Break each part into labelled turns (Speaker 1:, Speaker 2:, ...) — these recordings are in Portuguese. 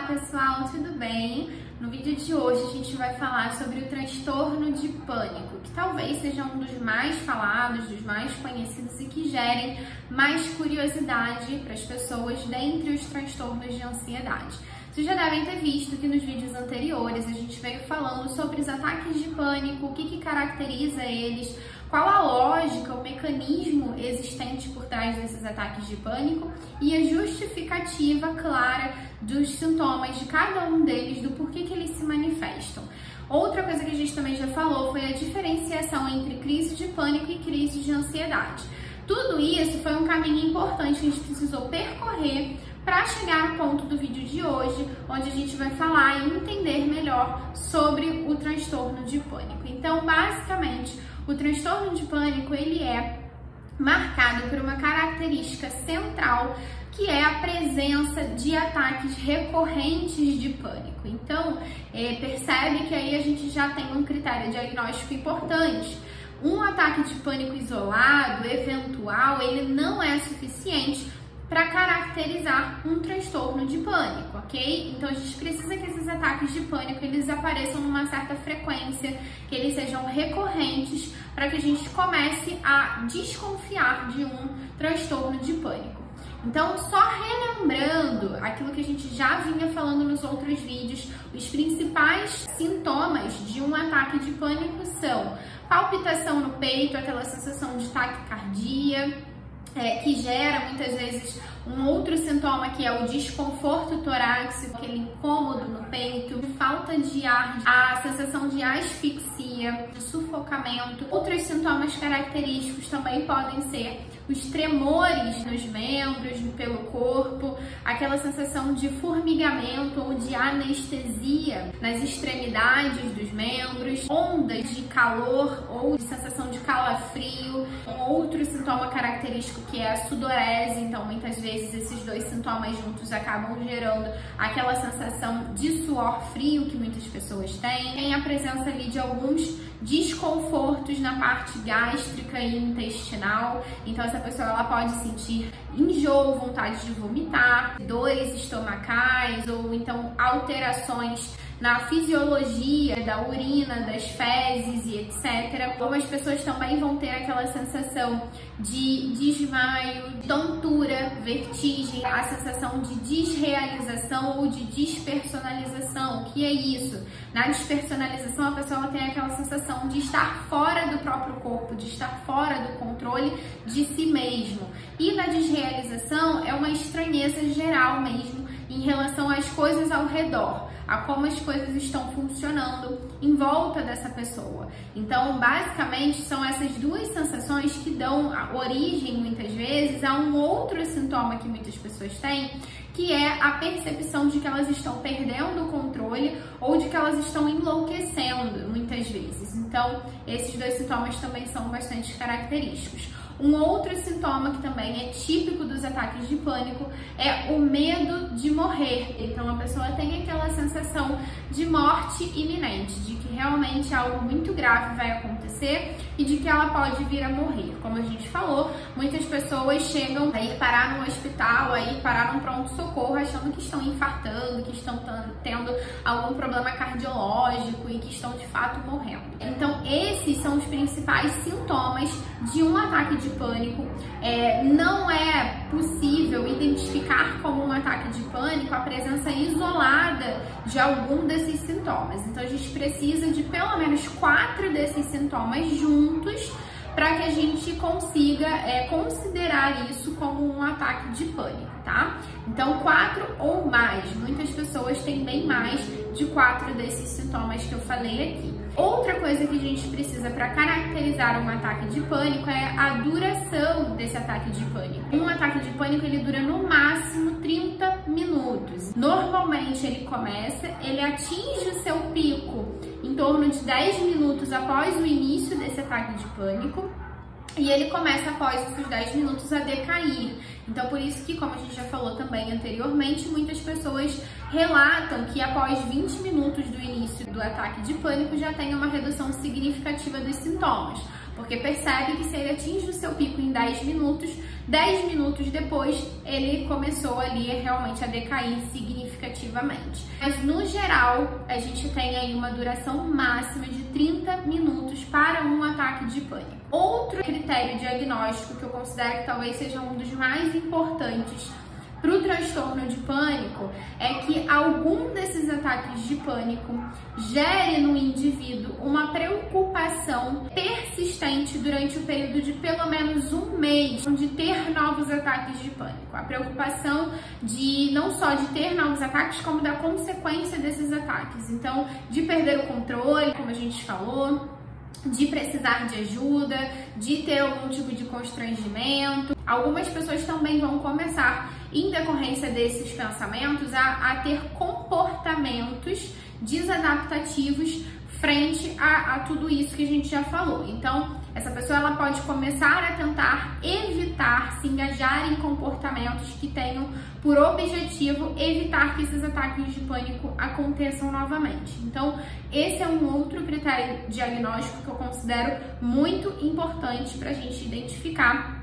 Speaker 1: Olá pessoal, tudo bem? No vídeo de hoje a gente vai falar sobre o transtorno de pânico, que talvez seja um dos mais falados, dos mais conhecidos e que gerem mais curiosidade para as pessoas dentre os transtornos de ansiedade. Vocês já devem ter visto que nos vídeos anteriores a gente veio falando sobre os ataques de pânico, o que caracteriza eles, qual a lógica, o mecanismo existente por trás desses ataques de pânico e a justificativa clara dos sintomas de cada um deles, do porquê que eles se manifestam. Outra coisa que a gente também já falou foi a diferenciação entre crise de pânico e crise de ansiedade. Tudo isso foi um caminho importante que a gente precisou percorrer para chegar no ponto do vídeo de hoje, onde a gente vai falar e entender melhor sobre o transtorno de pânico. Então, basicamente, o transtorno de pânico, ele é marcado por uma característica central, que é a presença de ataques recorrentes de pânico. Então, percebe que aí a gente já tem um critério diagnóstico importante. Um ataque de pânico isolado, eventual, ele não é suficiente para caracterizar um transtorno de pânico, ok? Então a gente precisa que esses ataques de pânico eles apareçam numa certa frequência, que eles sejam recorrentes, para que a gente comece a desconfiar de um transtorno de pânico. Então, só relembrando aquilo que a gente já vinha falando nos outros vídeos, os principais sintomas de um ataque de pânico são palpitação no peito, aquela sensação de taquicardia, que gera muitas vezes um outro sintoma, que é o desconforto torácico, aquele incômodo no peito, falta de ar, a sensação de asfixia, de sufocamento. Outros sintomas característicos também podem ser os tremores nos membros, pelo corpo, aquela sensação de formigamento ou de anestesia nas extremidades dos membros, ondas de calor ou de sensação de calafrio. Um outro sintoma característico que é a sudorese, então muitas vezes esses dois sintomas juntos acabam gerando aquela sensação de suor frio que muitas pessoas têm. Tem a presença ali de alguns desconfortos na parte gástrica e intestinal, então essa pessoa ela pode sentir enjoo, vontade de vomitar, dores estomacais ou então alterações na fisiologia da urina, das fezes e etc. Algumas pessoas também vão ter aquela sensação de desmaio, tontura, vertigem, a sensação de desrealização ou de despersonalização. O que é isso? Na despersonalização, a pessoa tem aquela sensação de estar fora do próprio corpo, de estar fora do controle de si mesmo. E na desrealização é uma estranheza geral mesmo em relação às coisas ao redor, a como as coisas estão funcionando em volta dessa pessoa. Então, basicamente, são essas duas sensações que dão origem, muitas vezes, a um outro sintoma que muitas pessoas têm, que é a percepção de que elas estão perdendo o controle ou de que elas estão enlouquecendo, muitas vezes. Então, esses dois sintomas também são bastante característicos. Um outro sintoma que também é típico dos ataques de pânico é o medo de morrer. Então a pessoa tem aquela sensação de morte iminente, de que realmente algo muito grave vai acontecer e de que ela pode vir a morrer. Como a gente falou, muitas pessoas chegam a ir parar no hospital, a ir parar num pronto-socorro achando que estão infartando, que estão tendo algum problema cardiológico e que estão de fato morrendo. Então esses são os principais sintomas de um ataque de pânico. Não é possível identificar como um ataque de pânico a presença isolada de algum desses sintomas. Então a gente precisa de pelo menos 4 desses sintomas juntos para que a gente consiga considerar isso como um ataque de pânico, tá? Então 4 ou mais. Muitas pessoas têm bem mais de 4 desses sintomas que eu falei aqui. Outra coisa que a gente precisa para caracterizar um ataque de pânico é a duração desse ataque de pânico. Um ataque de pânico ele dura no máximo 30 minutos. Normalmente ele começa, ele atinge o seu pico em torno de 10 minutos após o início desse ataque de pânico. E ele começa após esses 10 minutos a decair. Então, por isso que, como a gente já falou também anteriormente, muitas pessoas relatam que após 20 minutos do início do ataque de pânico já tem uma redução significativa dos sintomas. porque percebe que se ele atinge o seu pico em 10 minutos, 10 minutos depois ele começou ali realmente a decair significativamente. Mas no geral, a gente tem aí uma duração máxima de 30 minutos para um ataque de pânico. Outro critério diagnóstico que eu considero que talvez seja um dos mais importantes para o transtorno de pânico é que algum desses ataques de pânico gere no indivíduo uma preocupação persistente durante o período de pelo menos um mês de ter novos ataques de pânico. A preocupação de não só de ter novos ataques, como da consequência desses ataques. Então, de perder o controle, como a gente falou, de precisar de ajuda, de ter algum tipo de constrangimento. Algumas pessoas também vão começar, em decorrência desses pensamentos, a ter comportamentos desadaptativos frente a tudo isso que a gente já falou. Então, essa pessoa ela pode começar a tentar evitar se engajar em comportamentos que tenham por objetivo evitar que esses ataques de pânico aconteçam novamente. Então, esse é um outro critério diagnóstico que eu considero muito importante para a gente identificar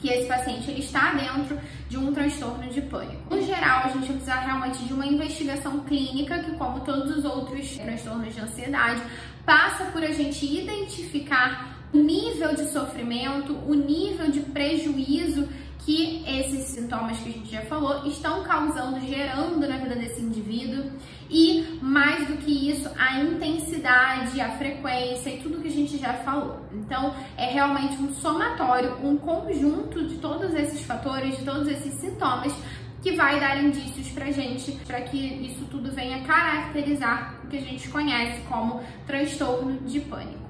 Speaker 1: que esse paciente ele está dentro de um transtorno de pânico. No geral, a gente vai precisar realmente de uma investigação clínica que, como todos os outros transtornos de ansiedade, passa por a gente identificar o nível de sofrimento, o nível de prejuízo que esses sintomas que a gente já falou estão causando, gerando na vida desse indivíduo e, mais do que isso, a intensidade, a frequência e tudo que a gente já falou. Então, é realmente um somatório, um conjunto de todos esses fatores, de todos esses sintomas que vai dar indícios pra gente, para que isso tudo venha caracterizar o que a gente conhece como transtorno de pânico.